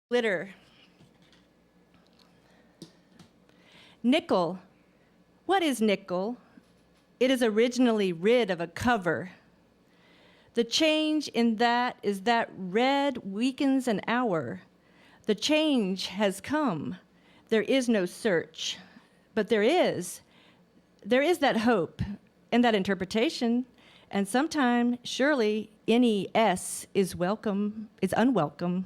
Glitter. Nickel. What is nickel? It is originally rid of a cover. The change in that is that red weakens an hour. The change has come. There is no search, but there is that hope and that interpretation, and sometime, surely, any S is welcome, is unwelcome.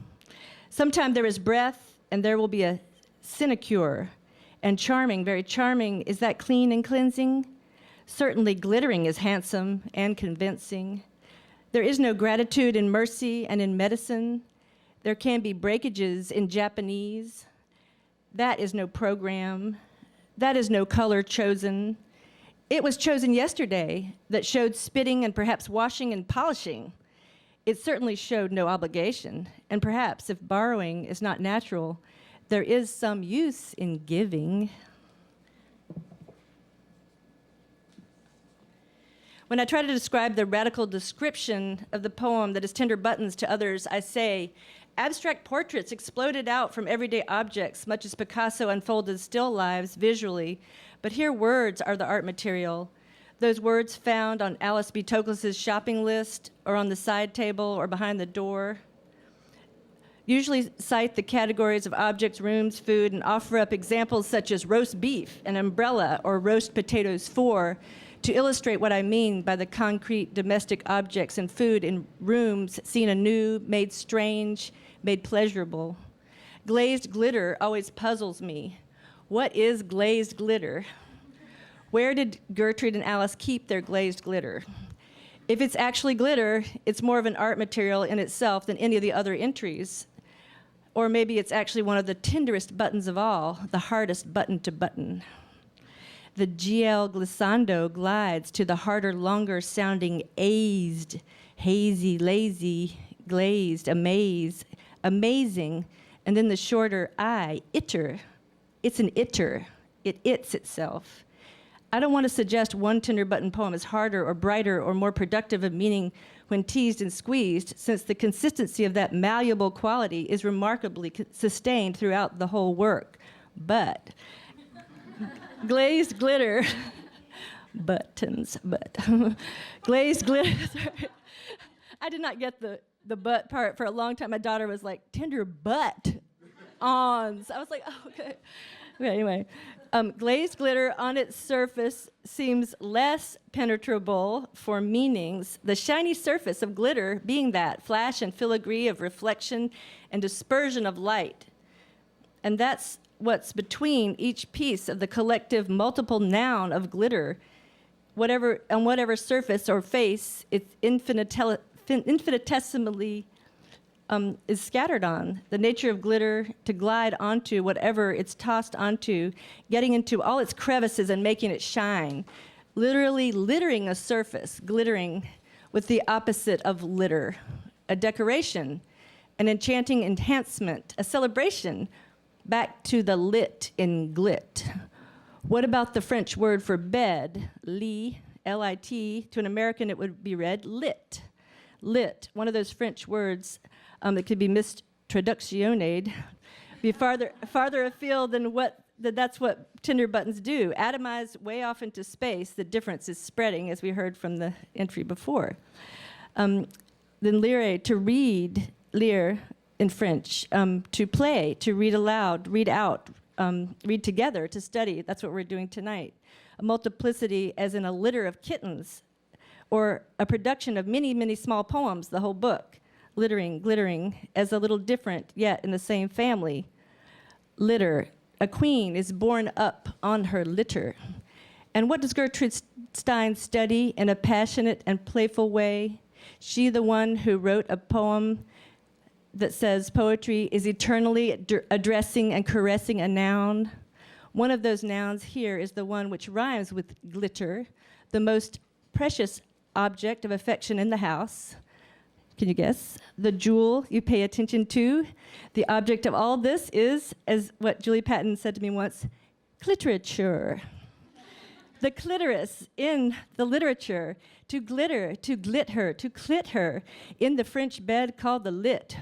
Sometime there is breath, and there will be a sinecure, and charming, very charming, is that clean and cleansing? Certainly glittering is handsome and convincing. There is no gratitude in mercy and in medicine. There can be breakages in Japanese. That is no program. That is no color chosen. It was chosen yesterday that showed spitting and perhaps washing and polishing. It certainly showed no obligation. And perhaps if borrowing is not natural, there is some use in giving. When I try to describe the radical description of the poem that is tender buttons to others, I say, abstract portraits exploded out from everyday objects, much as Picasso unfolded still lives visually. But here words are the art material. Those words found on Alice B. Toklas's shopping list, or on the side table, or behind the door. Usually cite the categories of objects, rooms, food, and offer up examples such as roast beef, an umbrella, or roast potatoes for, to illustrate what I mean by the concrete domestic objects and food in rooms seen anew, made strange, made pleasurable. Glazed glitter always puzzles me. What is glazed glitter? Where did Gertrude and Alice keep their glazed glitter? If it's actually glitter, it's more of an art material in itself than any of the other entries. Or maybe it's actually one of the tenderest buttons of all, the hardest button to button. The GL glissando glides to the harder, longer sounding azed, hazy, lazy, glazed, amaze, amazing, and then the shorter I, itter. It's an itter. It its itself. I don't want to suggest one tender button poem is harder or brighter or more productive of meaning when teased and squeezed, since the consistency of that malleable quality is remarkably sustained throughout the whole work. But glazed glitter, buttons, but glazed glitter. I did not get the butt part for a long time. My daughter was like, tender butt ons. I was like, oh, okay. Anyway, glazed glitter on its surface seems less penetrable for meanings, the shiny surface of glitter being that flash and filigree of reflection and dispersion of light. And that's what's between each piece of the collective multiple noun of glitter. On whatever surface or face it's infinitesimally is scattered on. The nature of glitter to glide onto whatever it's tossed onto, getting into all its crevices and making it shine. Literally littering a surface, glittering with the opposite of litter. A decoration, an enchanting enhancement, a celebration, back to the lit in glit. What about the French word for bed, lit, L-I-T? To an American it would be read lit. Lit, one of those French words that could be mistraductioned, be farther afield than that's what tender buttons do. Atomize way off into space, the difference is spreading, as we heard from the entry before. Then lire, to read, lire in French, to play, to read aloud, read out, read together, to study. That's what we're doing tonight. A multiplicity as in a litter of kittens, or a production of many, many small poems, the whole book. Littering, glittering, as a little different, yet in the same family. Litter, a queen is borne up on her litter. And what does Gertrude Stein study in a passionate and playful way? She, the one who wrote a poem that says poetry is eternally addressing and caressing a noun. One of those nouns here is the one which rhymes with glitter, the most precious object of affection in the house. Can you guess? The jewel you pay attention to. The object of all this is, as what Julie Patton said to me once, cliterature. The clitoris in the literature, to glitter, to glit her, to clit her, in the French bed called the lit,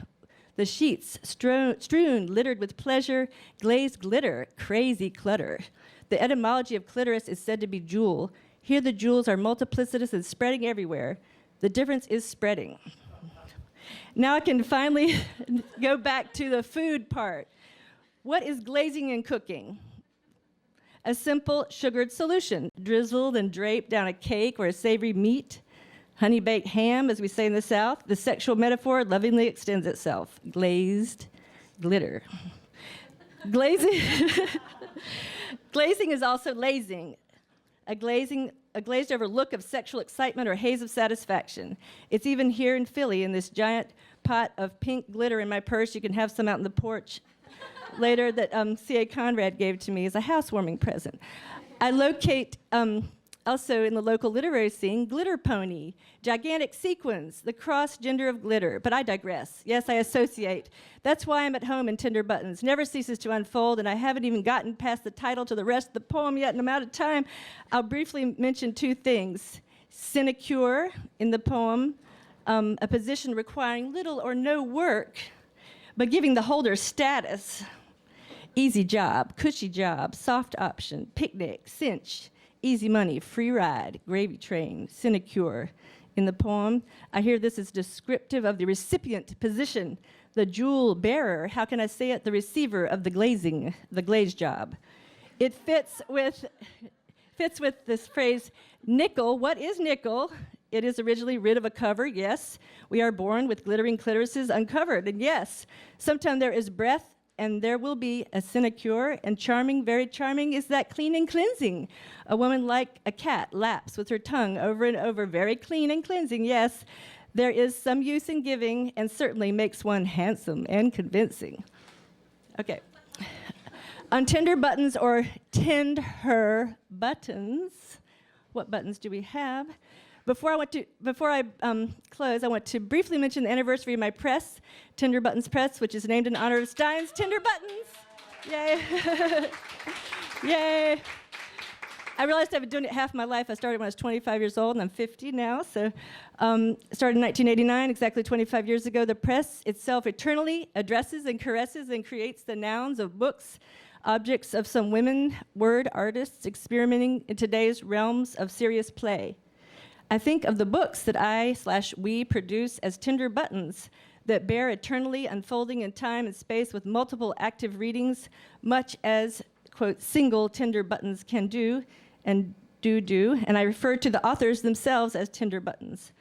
The sheets strewn, littered with pleasure, glazed glitter, crazy clutter. The etymology of clitoris is said to be jewel. Here the jewels are multiplicitous and spreading everywhere. The difference is spreading. Now I can finally go back to the food part. What is glazing and cooking? A simple sugared solution, drizzled and draped down a cake or a savory meat. Honey-baked ham, as we say in the South. The sexual metaphor lovingly extends itself. Glazed glitter. Glazing is also lazing. A glazed over look of sexual excitement or haze of satisfaction. It's even here in Philly in this giant pot of pink glitter in my purse. You can have some out in the porch later that C.A. Conrad gave to me as a housewarming present. I locate also in the local literary scene, glitter pony, gigantic sequins, the cross-gender of glitter. But I digress. Yes, I associate. That's why I'm at home in Tender Buttons. Never ceases to unfold, and I haven't even gotten past the title to the rest of the poem yet, and I'm out of time. I'll briefly mention two things. Sinecure in the poem, a position requiring little or no work, but giving the holder status. Easy job, cushy job, soft option, picnic, cinch, easy money, free ride, gravy train, sinecure. In the poem, I hear this is descriptive of the recipient position, the jewel bearer, how can I say it, the receiver of the glazing, the glaze job. It fits with this phrase, nickel. What is nickel? It is originally rid of a cover, yes. We are born with glittering clitorises uncovered, and yes, sometime there is breath, and there will be a sinecure, and charming, very charming, is that clean and cleansing. A woman like a cat laps with her tongue over and over, very clean and cleansing, yes. There is some use in giving, and certainly makes one handsome and convincing. Okay. On Tender Buttons, or Tend Her Buttons, what buttons do we have? Before I close, I want to briefly mention the anniversary of my press, Tender Buttons Press, which is named in honor of Stein's Tender Buttons. Yay. Yay. I realized I've been doing it half my life. I started when I was 25 years old, and I'm 50 now. So started in 1989, exactly 25 years ago. The press itself eternally addresses and caresses and creates the nouns of books, objects of some women, word artists experimenting in today's realms of serious play. I think of the books that we produce as Tender Buttons that bear eternally unfolding in time and space with multiple active readings, much as, quote, single Tender Buttons can do, and do, and I refer to the authors themselves as Tender Buttons.